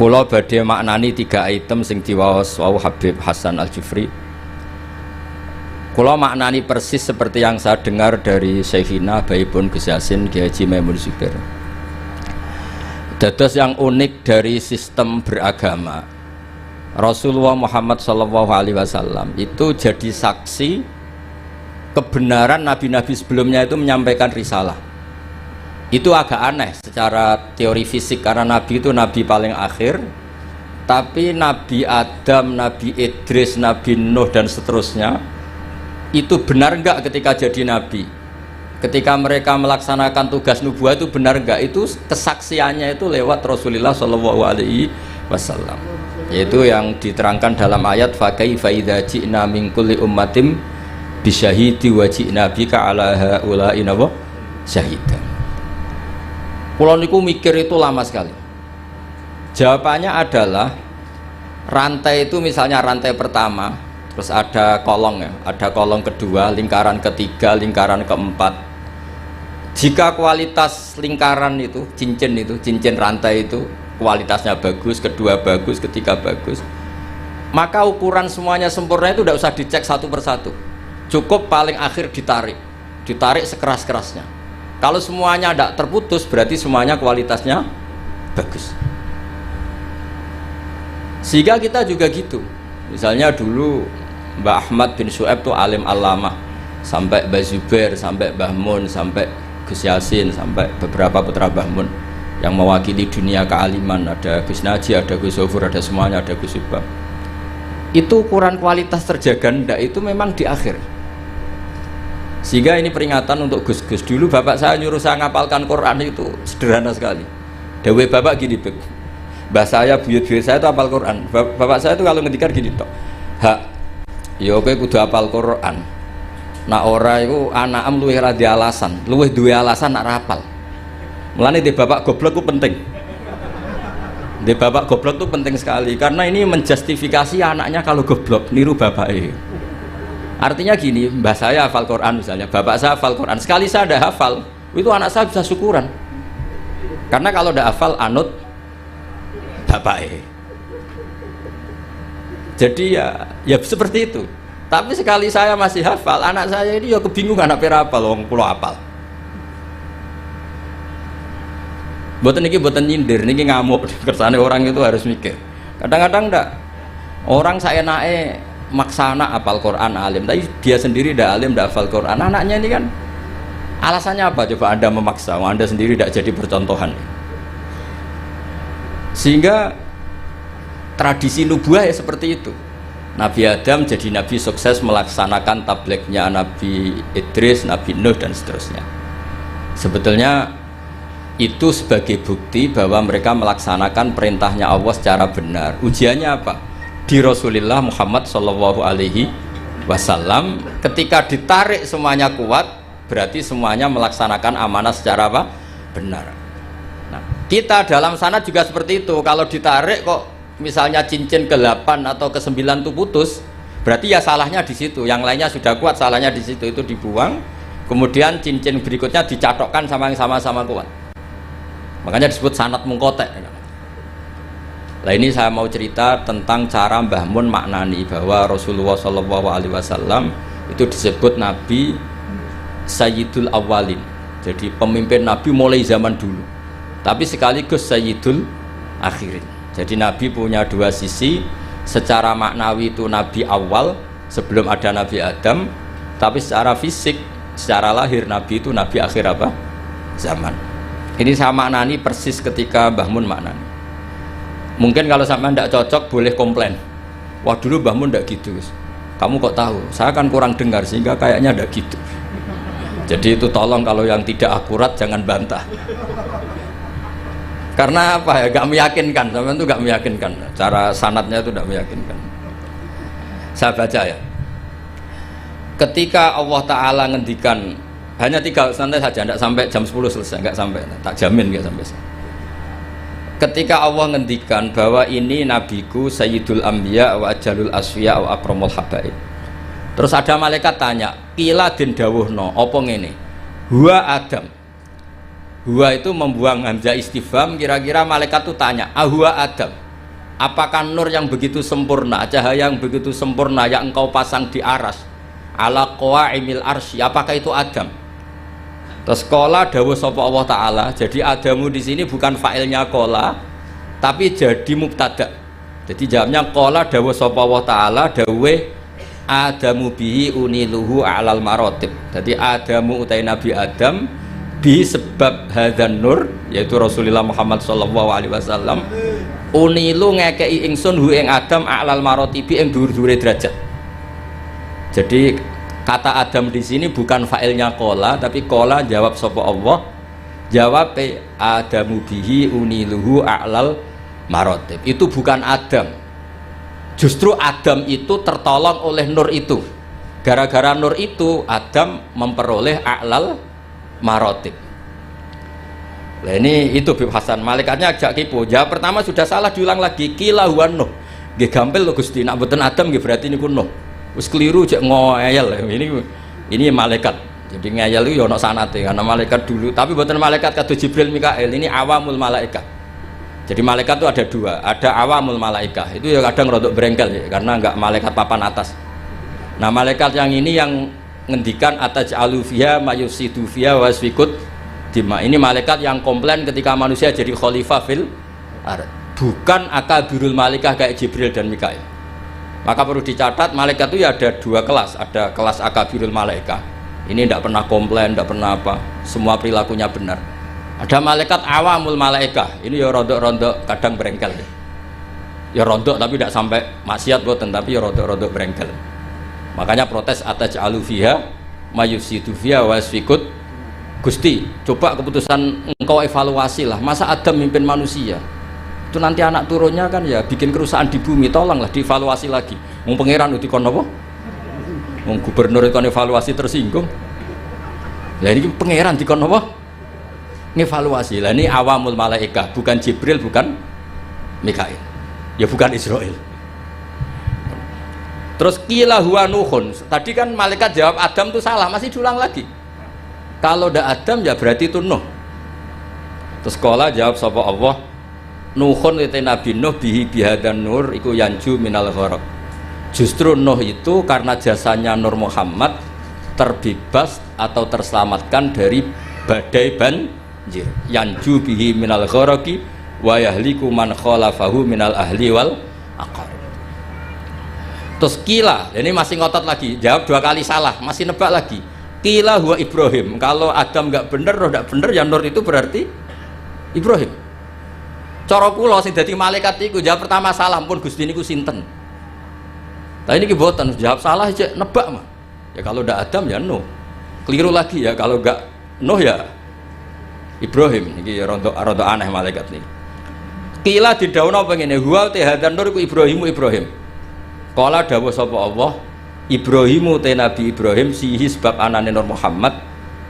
Kula badhe maknani 3 item sing diwaos wau Habib Hasan Al-Jufri. Kula maknani persis seperti yang saya dengar dari Syekhina Baibun Gus Yasin Kiai Haji Maimun Zubair. Dados yang unik dari sistem beragama, Rasulullah Muhammad SAW itu jadi saksi kebenaran nabi-nabi sebelumnya itu menyampaikan risalah. Itu agak aneh secara teori fisik karena nabi itu nabi paling akhir, tapi Nabi Adam, Nabi Idris, Nabi Nuh dan seterusnya itu benar enggak ketika jadi nabi? Ketika mereka melaksanakan tugas nubuah itu benar enggak? Itu kesaksiannya itu lewat Rasulullah SAW. Yaitu yang diterangkan dalam ayat fa kaifa idza ji'na min kulli ummatin bisyahidi wa ji'na bika ala haula'i syahidan. Pulau niku mikir itu lama sekali. Jawabannya adalah rantai itu misalnya rantai pertama, terus ada kolong ya, ada kolong kedua, lingkaran ketiga, lingkaran keempat. Jika kualitas lingkaran itu, cincin rantai itu kualitasnya bagus, kedua bagus, ketiga bagus, maka ukuran semuanya sempurna itu tidak usah dicek satu persatu. Cukup paling akhir ditarik sekeras-kerasnya. Kalau semuanya tidak terputus, berarti semuanya kualitasnya bagus. Sehingga kita juga gitu. Misalnya dulu Mbah Ahmad bin Syuaib itu alim allamah, sampai Mbah Zubair, sampai Mbah Mun, sampai Gus Yasin, sampai beberapa putra Mbah Mun yang mewakili dunia kealiman. Ada Gus Naji, ada Gus Sofur, ada semuanya, ada Gus Subang. Itu ukuran kualitas terjaga ndak itu memang di akhir. Sehingga ini peringatan untuk Gus-Gus. Dulu bapak saya nyuruh saya ngapalkan Quran itu sederhana sekali. Dawe bapak gini, Beb. Mbah saya, buyut-buyut saya itu hafal Quran. Bapak saya itu kalau ngendikan gini tok. Hak, ya kowe kudu hafal Quran. Nah ora iku anakem luwih ra di alasan, luwih duwe alasan nak hafal. Mulane di bapak goblok itu penting. Di bapak goblok itu penting sekali karena ini menjustifikasi anaknya kalau goblok niru bapaknya. Artinya gini, mbah saya hafal Quran misalnya, bapak saya hafal Quran, sekali saya ada hafal, itu anak saya bisa syukuran. Karena kalau ada hafal, anut bapaknya. Jadi ya seperti itu. Tapi sekali saya masih hafal, anak saya ini ya kebingungan apa hafal, wong kula hafal. Boten niki boten nyindir, niki ngamuk. Kersane orang itu harus mikir. Kadang-kadang ndak orang saenake maksana hafal Quran alim, tapi dia sendiri tidak alim, tidak hafal Quran. Anaknya ini kan alasannya apa? Coba Anda memaksa, Anda sendiri tidak jadi percontohan. Sehingga tradisi nubuah ya seperti itu. Nabi Adam jadi nabi sukses melaksanakan tablignya Nabi Idris, Nabi Nuh dan seterusnya. Sebetulnya itu sebagai bukti bahwa mereka melaksanakan perintahnya Allah secara benar. Ujiannya apa? Di Rasulullah Muhammad SAW ketika ditarik semuanya kuat, berarti semuanya melaksanakan amanah secara apa? Benar. Nah, kita dalam sana juga seperti itu. Kalau ditarik kok misalnya cincin ke-8 atau ke-9 itu putus, berarti ya salahnya di situ. Yang lainnya sudah kuat, salahnya di situ, itu dibuang. Kemudian cincin berikutnya dicatokkan sama yang sama-sama kuat. Makanya disebut sanad mungkotek. Nah ini saya mau cerita tentang cara Mbah Mun maknani bahwa Rasulullah SAW itu disebut Nabi Sayyidul Awwalin. Jadi pemimpin Nabi mulai zaman dulu, tapi sekaligus Sayyidul Akhirin. Jadi Nabi punya dua sisi. Secara maknawi itu Nabi awal sebelum ada Nabi Adam, tapi secara fisik, secara lahir Nabi itu Nabi akhir apa? Zaman. Ini saya maknani persis ketika Mbah Mun maknani. Mungkin kalau sampai tidak cocok boleh komplain. Wah dulu Mbah Mun tidak gitu. Kamu kok tahu? Saya kan kurang dengar sehingga kayaknya tidak gitu. Jadi itu tolong kalau yang tidak akurat jangan bantah. Karena apa ya? Gak meyakinkan. Sampai itu gak meyakinkan. Cara sanadnya itu tidak meyakinkan. Saya baca ya. Ketika Allah Ta'ala ngendikan hanya 3 santai saja, tidak sampai jam 10 selesai, nggak sampai, tak jamin nggak sampai. Ketika Allah ngendikan bahwa ini nabiku Sayyidul Anbiya wa Ajalul Asfiya wa Akramul Habaib. Terus ada malaikat tanya, "Qila den dawuhna apa ngene? Huwa Adam." Huwa itu membuang hamzah istifham, kira-kira malaikat itu tanya, "Ahwa Adam?" Apakah nur yang begitu sempurna, cahaya yang begitu sempurna yang engkau pasang di aras ala qawaimil arsy, apakah itu Adam? Terus qala dawuh sapa Allah taala. Jadi Adamu di sini bukan fa'ilnya qala tapi jadi mubtada. Jadi jawabnya qala dawuh sapa Allah taala dawuh Adamu bihi uniluhu a'lal maratib. Jadi Adamu utai Nabi Adam bi sebab hadzan nur yaitu Rasulullah Muhammad sallallahu alaihi wasallam unilu ngekei ingsun hu ing Adam a'lal maratibi ing dhuwur-dhuwure derajat. Jadi kata Adam di sini bukan fa'ilnya qala tapi qala jawab sapa Allah, jawab Adamu bihi uniluhu a'lal maratib. Itu bukan Adam. Justru Adam itu tertolong oleh nur itu. Gara-gara nur itu Adam memperoleh a'lal maratib. Nah ini itu Bib Hasan, malaikatnya agak kipu. Jawab pertama sudah salah, diulang lagi. Kila huwa Nuh. Nggih gampil lho Gusti, nak mboten Adam nggih berarti niku Nuh. Wis keliru cek ngoyel. Ini malaikat. Jadi ngeyel itu ya ono sanate karena malaikat dulu, tapi mboten malaikat kados Jibril Mikail, ini awamul malaikat. Jadi malaikat itu ada dua, ada awamul malaikah. Itu ya kadang rodok berengkel ya, karena enggak malaikat papan atas. Nah, malaikat yang ini yang ngendikan ataj'alu fiha mayusidu fiha wasfikut dima. Ini malaikat yang komplain ketika manusia jadi khalifah fil ard. Bukan akabirul malaikah kayak Jibril dan Mikail. Maka perlu dicatat malaikat itu ya ada dua kelas. Ada kelas akabirul malaikah. Ini tidak pernah komplain, tidak pernah apa. Semua perilakunya benar. Ada malaikat awamul malaikah. Ini ya rondok-rondok kadang berengkel. Ya rondok tapi tidak sampai maksiat boten, tapi ya rondok-rondok berengkel. Makanya protes ataj'alu fiha mayusidu fiha wasfikut. Gusti, coba keputusan engkau evaluasi lah. Masa Adam mimpin manusia? Itu nanti anak turunnya kan ya bikin kerusakan di bumi. Tolonglah dievaluasi lagi. Mau pangeran uti kon apa? Mau gubernur kon evaluasi tersinggung. Lah ini pangeran di kon apa? Ngevaluasi. Lah ini awamul malaikah, bukan Jibril, bukan Mikail. Ya bukan Israel. Terus qila huwa Nuhun. Tadi kan malaikat jawab Adam itu salah, masih diulang lagi. Kalau ndak Adam ya berarti itu Nuh. Terus qala jawab sapa Allah, Nuhun itu Nabi Nuh bihi bihadan nur iku yanju minal gharq. Justru Nuh itu karena jasanya Nur Muhammad terbebas atau terselamatkan dari badai banjir. Yanju bihi minal gharqi wa yahliku man khalafahu minal ahli wal aqarib. Terus kila, ini masih ngotot lagi, jawab dua kali salah, masih nebak lagi. Kila huwa Ibrahim. Kalau Adam nggak bener, roh nggak bener, ya Nur itu berarti Ibrahim. Cara kula sing dadi malaikat iku jawab pertama salah, pun Gusti niku sinten. Tapi ini kiboten jawab salah aja nebak mah. Ya kalau ndak Adam ya Nuh. Keliru lagi ya kalau nggak Nuh ya Ibrahim. Iki rontok aneh malaikat nih. Kila didhawuhna apa ngene, huwa hadan nur iku Ibrahim. Kala dawuh sapa Allah, Ibrahimu te Nabi Ibrahim sihi sebab anane Nur Muhammad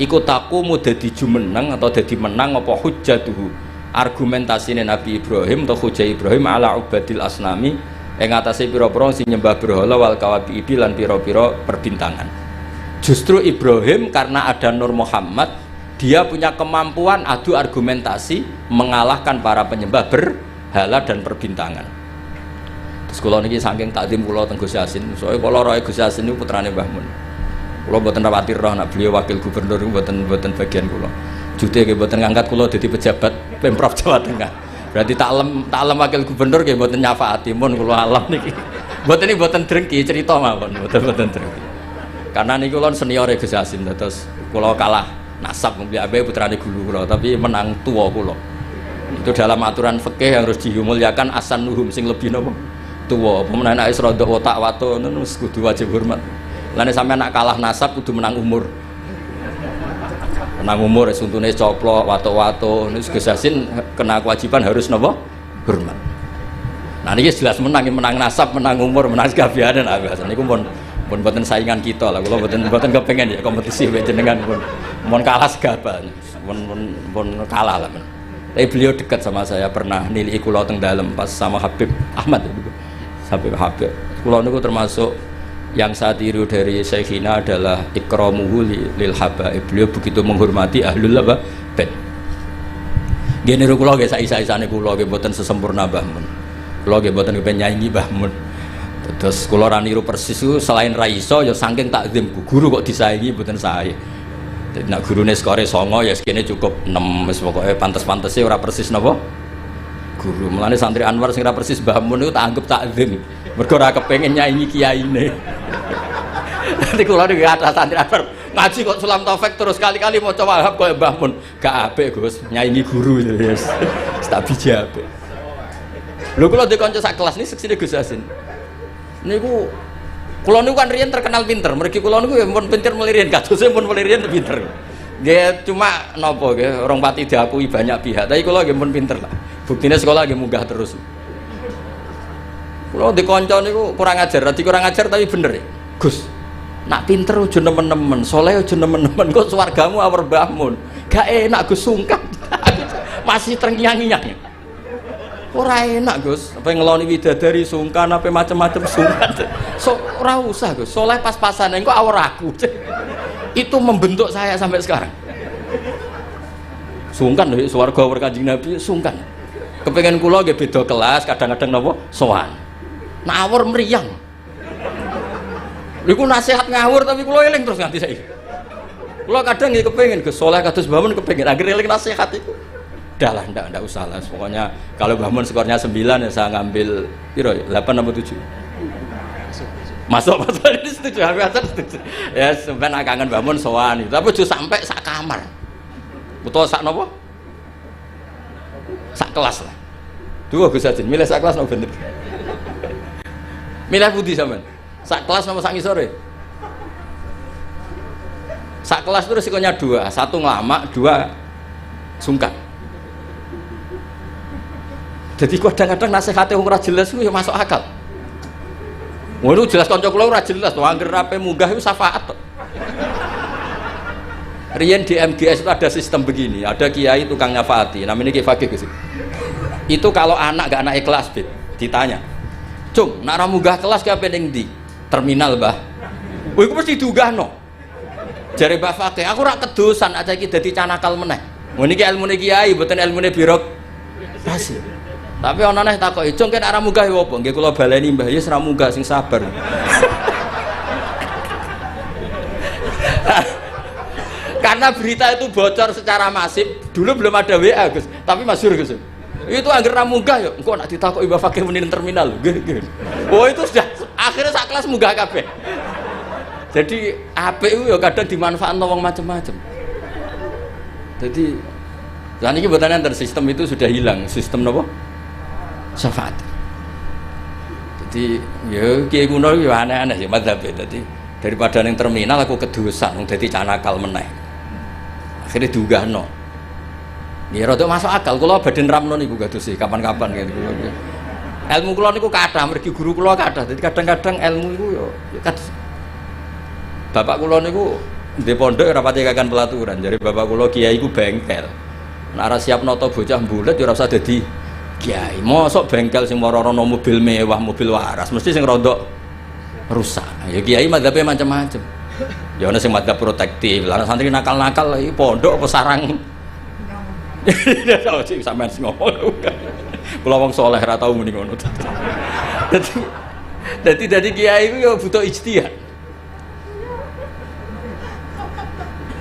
iku taqumu dadi jumeneng atau dadi menang apa hujjatuhu argumentasine Nabi Ibrahim atau hujjah Ibrahim ala ubadil asnami ing atase pira-pira sing nyembah berhala wal kawabibi lan pira-pira perbintangan. Justru Ibrahim karena ada Nur Muhammad dia punya kemampuan adu argumentasi mengalahkan para penyembah berhala dan perbintangan. Terus kula niki saking takdim kula teng Gus Yasin, soalnya kula roe Gus Yasin niku putrane Mbah Mun. Kula mboten rawati roh nek beliau wakil gubernur niku mboten bagian kula. Jute nggih mboten ngangkat kula dadi pejabat Pemprov Jawa Tengah. Berarti taklem wakil gubernur nggih mboten nyafaati mun kula alam niki. Mboten drengki cerita mawon, mboten drengki. Karena niku kula senior Gus Yasin terus kula kalah nasab mung abe putrane guru kula tapi menang tuwa kula. Itu dalam aturan fikih yang harus dimuliakan asan nuhum sing lebih napa? Tua, pemenang anak Isrodok otak wato, nus kudu wajib hormat. Lainnya sampai anak kalah nasab kudu menang umur. Menang umur, suntune coplok, wato, nus Gus kena kewajiban harus nopo hormat. Nah ini jelas menang nasab, menang umur, menang kegabianan. Ini pun buatan saingan kita lah. Kalau buatan kepengen ya kompetisi jenengan pun kalah segaban, pun kalah lah. Tapi beliau dekat sama saya, pernah nilai kulo teng dalam pas sama Habib Ahmad itu. Habib kula niku termasuk yang saya tiru dari Syekhina adalah ikramuhu lil habaib. Beliau begitu menghormati ahlul bait. Nggih niru kula nggih saisa-isane kula nggih mboten sesempurna Mbah Mun. Kula nggih mboten kepen nyanyi Mbah Mun. Terus kula ra niru persis ku selain ra iso ya saking takzim guru kok disaingi mboten sae. Dadi nek gurune skore 9 ya sekene cukup 6 wis pokoke pantes-pantese ora persis napa guru. Mulane santri Anwar sing ora persis Mbah Mun niku tak anggap takzim. Mergo ora kepengin nyanyi kiyaine. Dadi kula niku ada santri Anwar ngaji kok Sulam Taufik terus kali-kali maca Wahab koyo Mbah Mun. Gak apik Gus, nyanyi guru itu yes. Tak biji apik. Lho kula di kanca sak kelas niki seksine Gus Yasin. Niku kula niku kan riyen terkenal pinter. Mergi kula niku ya mun pinter melirin kadose mun melirin pinter. Nggih cuma napa nggih orang pati diakui banyak pihak. Tapi kula nggih mun pinter lah. Buktine sekolah nggih munggah terus. Kula di kanca niku kurang ajar, dadi kurang ajar tapi bener ya. Gus, nak pinter aja nemen-nemen, saleh aja nemen-nemen kok swargamu awur Mbah Mun. Gak enak Gus sungkan. Masih terngiang-ngiang. Ora enak Gus, apa ngeloni widadari sungkan apa macam-macam sungkan. So ora usah Gus, soleh pas-pasan engko awur aku. Itu membentuk saya sampai sekarang. Sungkan lho swarga awur Kanjeng Nabi sungkan. Kepengen kula nggih beda kelas, kadang-kadang napa sowan. Nawur mriyang. Niku nasihat ngawur tapi kula eling terus nganti saiki. Kula kadang nggih kepengen Gus soleh kados Mbah Mun kepengen akhir eling nasihat iku. Udah lah, enggak usah lah. Pokoknya kalau Mbah Mun skornya 9 ya saya ngambil piro ya? 8 atau 7? Masuk ini setuju, Habib Hasan setuju. Ya sebenarnya kangen Mbah Mun sowan itu. Tapi aja sampai sak kamar. Utawa sak napa? Sak kelas lah. Dua Gus Hasan, milih sak kelas napa bener? Milih pundi sampean? Sak kelas napa sak ngisore? Sak kelas itu resikonya 2, 1 ngelama, 2 sungkan. Jadi kadang-kadang nasihatnya ora jelas itu ya masuk akal. Waduh jelas kanca kula ora jelas to, anggere rape munggah itu syafaat to. Riyen di MGS itu ada sistem begini, ada kiai tukang nyafaati, namanya Kiai Fakih Gus. Itu kalau anak gak anak kelas ditanya, "Cung, nak ra munggah kelas ki ape ning ndi?" "Terminal, Mbah." Kowe iku mesti diunggahno. Jare Mbah Fakih, "Aku ora kedosan aja iki dadi canakal meneh." Ngono iki ilmune kiai, mboten ilmune birokrasi. Tapi ana neh takoki, "Cung kene arah munggah ya apa?" "Nggih kula baleni Mbah, ya ora munggah sing sabar." Karena berita itu bocor secara masif, dulu belum ada WA Gus, tapi masyhur Gus. Itu angger ra munggah ya, engko nak ditakoki Mbah Fakih muni terminal. Nggih. Oh itu sudah akhirnya sak kelas munggah kabeh. Jadi apik itu ya kadang dimanfaatno wong macam-macam. Jadi lan iki mboten enten sistem itu sudah hilang, sistem napa? Syafaat. Jadi ya kiai kuno ya aneh-aneh ya madzhab. Dadi daripada ning terminal aku kedosan wong dadi canakal meneh. Akhirnya diunggahno. Ya rada masuk akal kula badhe ramno niku kados kapan-kapan gitu. Ilmu kula niku kathah mergi guru kula kathah. Dadi kadang-kadang ilmu niku ya kados. Bapak kula niku di pondok ora pati kakan pelaturan. Jadi bapak kula kiai iku bengkel. Nek ora siap nata bocah mbulet ya ora usah dadi kiai. Mosok bengkel sing moro-rono mobil mewah, mobil waras, mesti sing rodok rusak. Ya kiai madzhabe macam-macam. Ya ana sing madzhab protektif, lan santri nakal-nakal iki pondok apa sarang. Ya sing sampean sing ngomong. Kula wong saleh ora tau muni ngono. Dadi kiai iku ya butuh ijtihad.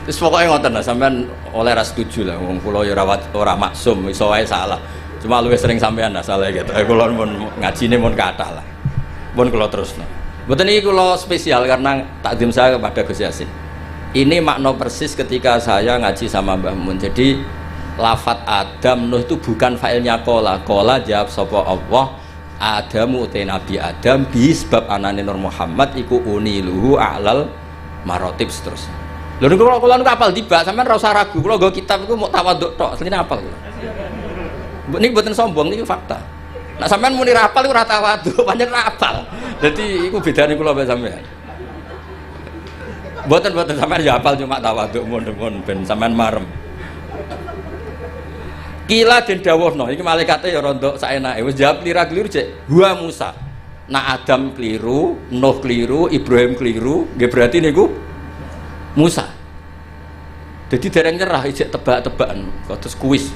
Terus pokoknya ngoten lah, sampean oleh ras setuju lah, wong kula ya ora maksum, iso wae salah. Cuma luwih sering sampean lah salah gitu. Kula mun ngajine mun kathah lah. Mun kula terusno. Mboten iki kula spesial karena takdim saya kepada Gus Yasin. Ini makna persis ketika saya ngaji sama Mbah Mun. Jadi lafat Adam Nuh itu bukan failnya kola. Kola jawab sapa Allah, Adamu utai Nabi Adam bi sebab anane Nur Muhammad iku uniluhu a'lal marotib seterusnya. Lho niku kula niku apal tiba, sampean ora usah ragu. Kula nggo kitab iku mok tawaduk tok, asline apal kula. Niki mboten sombong, niki fakta. Nek sampean muni ra apal iku ora tawaduk, pancen ra apal. Dadi iku bedane kula mbek sampean. Mboten sampean ya apal cuma tawaduk mun ben sampean marem. Kila den dawuhno, iki malaikate ya rondok saenake. Wis jawab lira-kliru cek. Gua Musa. Nak Adam keliru, Nuh keliru, Ibrahim keliru, nggih berarti niku Musa. Jadi dereng nyerah ijek tebak-tebakan, terus kuis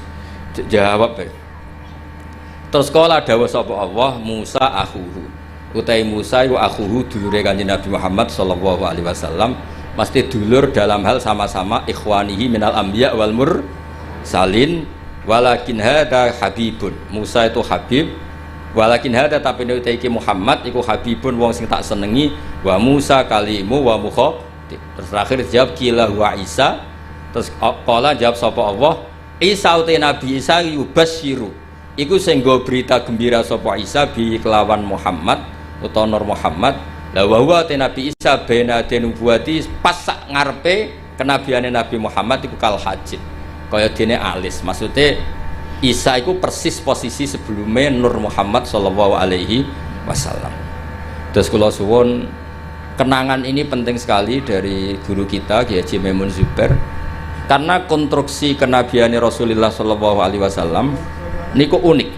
jawab. Terus kala dawuh sapa Allah, Musa akhuhu. Utai Musa iku akhuhu dulure Kanjeng Nabi Muhammad sallallahu alaihi wasallam, mesti dulur dalam hal sama-sama ikhwanihi minal anbiya wal mursalin, walakin hada habibun. Musa itu habib, walakin hada tapi nek iki Muhammad iku habibun wong sing tak senengi, wa Musa kalimu wa mukhatib. Terus terakhir jawab kila wa Isa. Terus kala jawab sapa Allah, Isa utai Nabi Isa yubasyiru iku sing nggo berita gembira sapa Isa bi kelawan Muhammad utawa Nur Muhammad. La wa huwa Nabi Isa bena denubuati pas sak ngarepe kenabiane Nabi Muhammad iku kal hajid. Kaya dene alis. Maksudnya Isa iku persis posisi sebelumnya Nur Muhammad sallallahu alaihi wasallam. Terus kula suwun kenangan ini penting sekali dari guru kita Kiai Haji Maimun Zubair, karena konstruksi kenabiane Rasulullah sallallahu alaihi wasallam niku unik.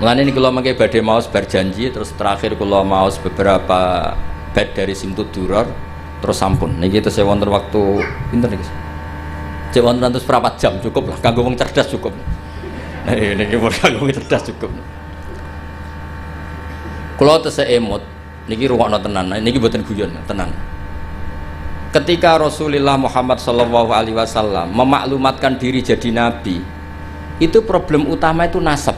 Mulane niki kula mangke badhe maos berjanji, terus terakhir kula maos beberapa bait dari Simtud Duror, terus sampun. Niki tesih wonten waktu pinten niki? Cek wonten 100 jam cukup lah, kanggo wong cerdas cukup. Nah, niki kanggo wong cerdas cukup. Kula tesih emut, niki rungokno tenan, niki mboten guyon, tenan. Ketika Rasulullah Muhammad sallallahu alaihi wasallam memaklumatkan diri jadi nabi, itu problem utama itu nasab.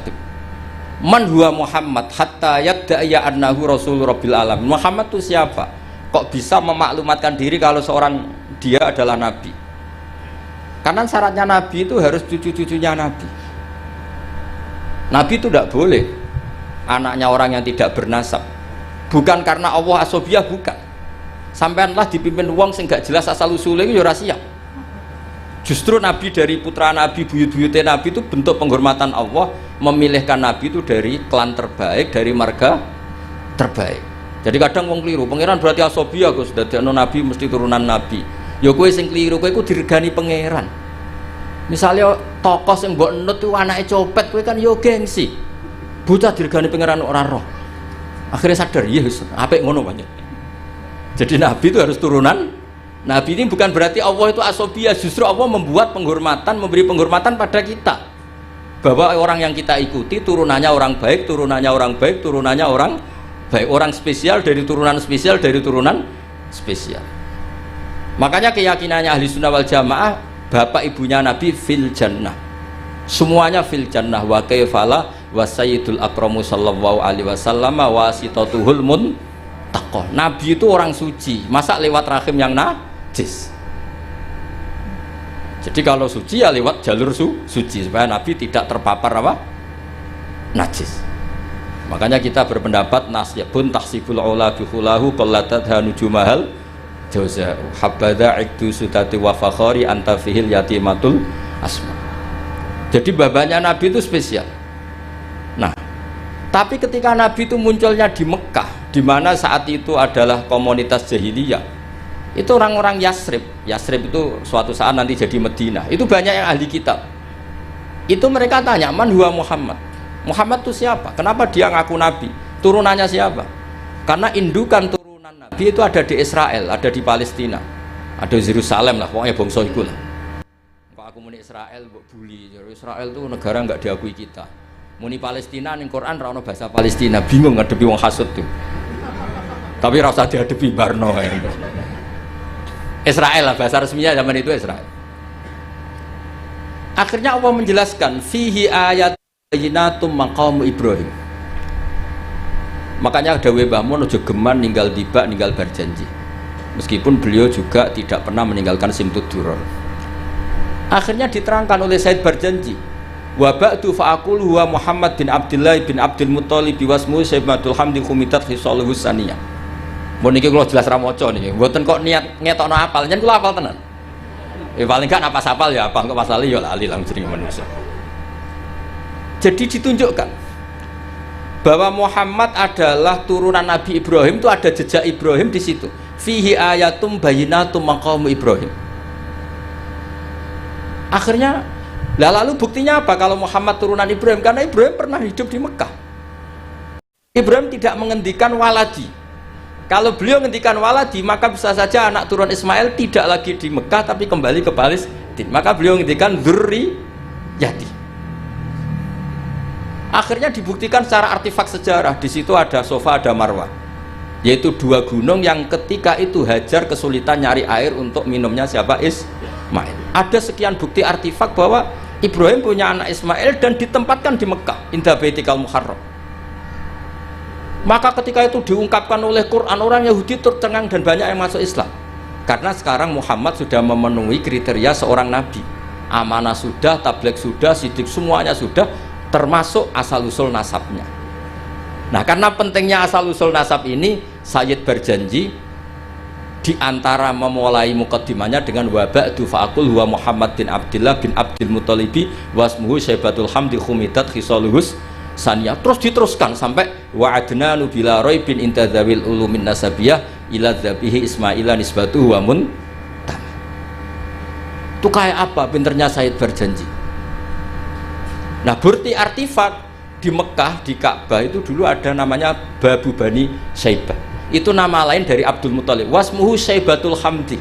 Man huwa Muhammad hatta yadda'iya annahu rasul rabbil alamin. Muhammad itu siapa? Kok bisa memaklumatkan diri kalau seorang dia adalah nabi? Karena syaratnya nabi itu harus cucu-cucunya nabi. Nabi itu tidak boleh anaknya orang yang tidak bernasab. Bukan karena Allah asobiyah, bukan. Sampaianlah dipimpin wong sing gak jelas asal usulnya itu ya rahasia. Justru Nabi dari putra Nabi, buyut-buyutnya Nabi itu bentuk penghormatan Allah, memilihkan Nabi itu dari klan terbaik, dari marga terbaik. Jadi kadang wong keliru, pangeran berarti asobiyah Gus, dadekno Nabi mesti turunan Nabi. Ya kowe sing keliru, kowe iku diregani pangeran. Misalnya tokoh sing mbok enut itu anake copet, kowe kan yo gengsi. Bocah diregani pangeran ora roh. Akhirnya sadar, iya wis apik ngono banyak. Jadi Nabi itu harus turunan Nabi. Ini bukan berarti Allah itu asobiyah, justru Allah membuat penghormatan, memberi penghormatan pada kita, bahwa orang yang kita ikuti turunannya orang baik, turunannya orang baik, turunannya orang baik, orang spesial dari turunan spesial, dari turunan spesial. Makanya keyakinannya ahli sunnah wal jamaah, bapak ibunya Nabi fil jannah, semuanya fil jannah. Wa kaifala wa sayyidul akramu sallallahu alaihi wasallam wa sitatuhul muntaqah. Nabi itu orang suci, masa lewat rahim yang najis? Jadi kalau suci ya lewat jalur suci, supaya Nabi tidak terpapar apa? Najis. Makanya kita berpendapat nasyabun tahsibul ula bihulahu qallatat hanujumahal jauza habada ikdu sudati wa fakhari anta fihil yatimatul asma. Jadi babanya Nabi itu spesial. Nah, tapi ketika Nabi itu munculnya di Mekah, di mana saat itu adalah komunitas jahiliyah, itu orang-orang Yasrib itu suatu saat nanti jadi Medina, itu banyak yang ahli kitab. Itu mereka tanya, man huwa Muhammad? Muhammad itu siapa? Kenapa dia ngaku Nabi? Turunannya siapa? Karena indukan turunan Nabi itu ada di Israel, ada di Palestina, ada di Yerusalem lah, pokoknya bangsa itu lah. Kalau aku muni Israel, mbok buli. Israel itu negara nggak diakui kita. Muni Palestina ning Quran ra ono bahasa Palestina, bingung ngadepi wong hasud tuh. Tapi ra usah diadepi barno ya. Israel lah bahasa resminya zaman itu Israel. Akhirnya Allah menjelaskan fihi ayat bayyinatum maqam Ibrahim. Makanya dawuh Mbah Mun aja geman ninggal tiba ninggal berjanji. Meskipun beliau juga tidak pernah meninggalkan Simtud Duror. Akhirnya diterangkan oleh Said Berjanji, wa ba'du fa'aqul huwa Muhammad bin Abdullah bin Abdul Muttalib wasmu Syaibatul Hamdi Khumitat Khisaluhu Saniyah. Mun niki kula jelas ra maca niki, mboten kok niat ngetokno apal, nyen kula apal tenan. Paling gak apa sapal ya apa kok pasal ya lali lang jeneng manusia. Jadi ditunjukkan bahwa Muhammad adalah turunan Nabi Ibrahim, itu ada jejak Ibrahim di situ. Fihi ayatum bayyinatum maqam Ibrahim. Akhirnya, lalu buktinya apa kalau Muhammad turunan Ibrahim? Karena Ibrahim pernah hidup di Mekah. Ibrahim tidak menghentikan waladi. Kalau beliau menghentikan waladi, maka bisa saja anak turun Ismail tidak lagi di Mekah tapi kembali ke Palestina. Maka beliau menghentikan dzurriyyati. Akhirnya dibuktikan secara artefak sejarah. Di situ ada Sofa, ada Marwah, yaitu dua gunung yang ketika itu Hajar kesulitan nyari air untuk minumnya siapa? Ismail. Ada sekian bukti artefak bahwa Ibrahim punya anak Ismail dan ditempatkan di Mekah, inda Baitikal Muharram. Maka ketika itu diungkapkan oleh Quran, orang Yahudi tercengang dan banyak yang masuk Islam. Karena sekarang Muhammad sudah memenuhi kriteria seorang nabi. Amanah sudah, tabligh sudah, sidik semuanya sudah, termasuk asal-usul nasabnya. Nah, karena pentingnya asal-usul nasab ini, Sayyid berjanji di antara memulai mukaddimahnya dengan waba'du fa'akul huwa Muhammad bin Abdillah bin Abdil Muttalibi wasmuhu Syaibatul Hamdi khumidat khisaluhus saniyah. Terus diteruskan sampai wa'adna nubila roy bin intadzawil ulumin nasabiyah ila dzabihi Ismaila nisbatuhu wa muntam. Itu kayak apa pinternya Sayyid berjanji. Nah, bukti artefak di Mekah, di Ka'bah itu dulu ada namanya Babu Bani Syaibah. Itu nama lain dari Abdul Muthalib, wasmuhu Syaibatul Hamdi.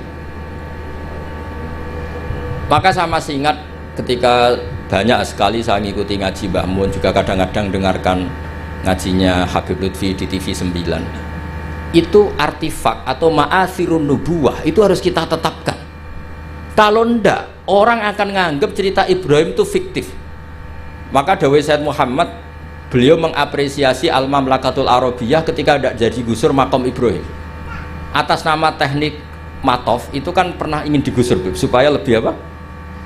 Maka saya masih ingat ketika banyak sekali saya ngikuti ngaji Mbah Mun, juga kadang-kadang dengarkan ngajinya Habib Lutfi di TV 9. Itu artefak atau ma'athirun nubuwah itu harus kita tetapkan. Kalau ndak, orang akan nganggap cerita Ibrahim itu fiktif. Maka dawuh Sayyid Muhammad, beliau mengapresiasi Al-Mamlakatul Arabiyah ketika tidak jadi gusur makom Ibrahim atas nama teknik matof. Itu kan pernah ingin digusur supaya lebih apa?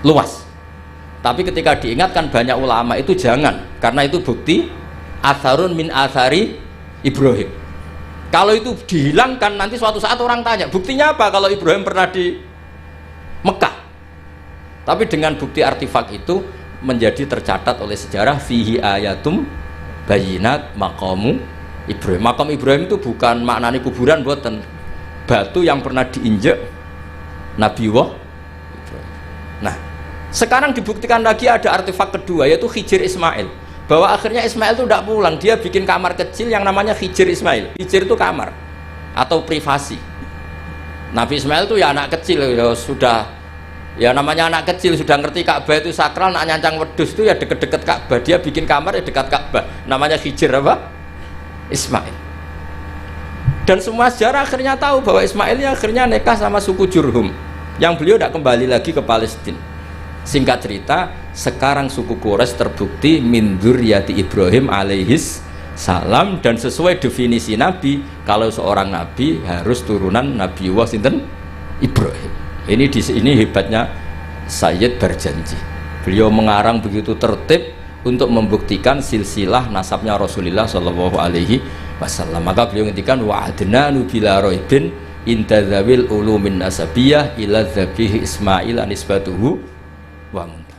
Luas. Tapi ketika diingatkan banyak ulama itu jangan, karena itu bukti atharun min athari Ibrahim. Kalau itu dihilangkan, nanti suatu saat orang tanya buktinya apa kalau Ibrahim pernah di Mekah. Tapi dengan bukti artefak itu menjadi tercatat oleh sejarah fihi ayatum bayinat maqamu Ibrahim. Makam Ibrahim itu bukan maknanya kuburan, buatan batu yang pernah diinjak Nabi Ibrahim. Nah, sekarang dibuktikan lagi ada artefak kedua, yaitu Hijir Ismail. Bahwa akhirnya Ismail itu tidak pulang, dia bikin kamar kecil yang namanya Hijir Ismail. Hijir itu kamar atau privasi. Nabi Ismail itu ya anak kecil, ya sudah, ya namanya anak kecil sudah ngerti Ka'bah itu sakral, nak nyancang wedus itu ya deket-deket Ka'bah, dia bikin kamar ya dekat Ka'bah, namanya Hijir apa? Ismail. Dan semua sejarah akhirnya tahu bahwa Ismail ya akhirnya nikah sama suku Jurhum, yang beliau tidak kembali lagi ke Palestina. Singkat cerita, sekarang suku Quraisy terbukti min dzurriyyati Ibrahim alaihis salam, dan sesuai definisi Nabi, kalau seorang Nabi harus turunan Nabi sinten Ibrahim. Ini di sini hebatnya Sayyid berjanji. Beliau mengarang begitu tertib untuk membuktikan silsilah nasabnya Rasulullah Shallallahu Alaihi Wasallam. Maka beliau ngendikan wa'adna nubila roibin intadzawil ulumin nasabiyah ila dzabihi Ismail anisbatuhu wa munta.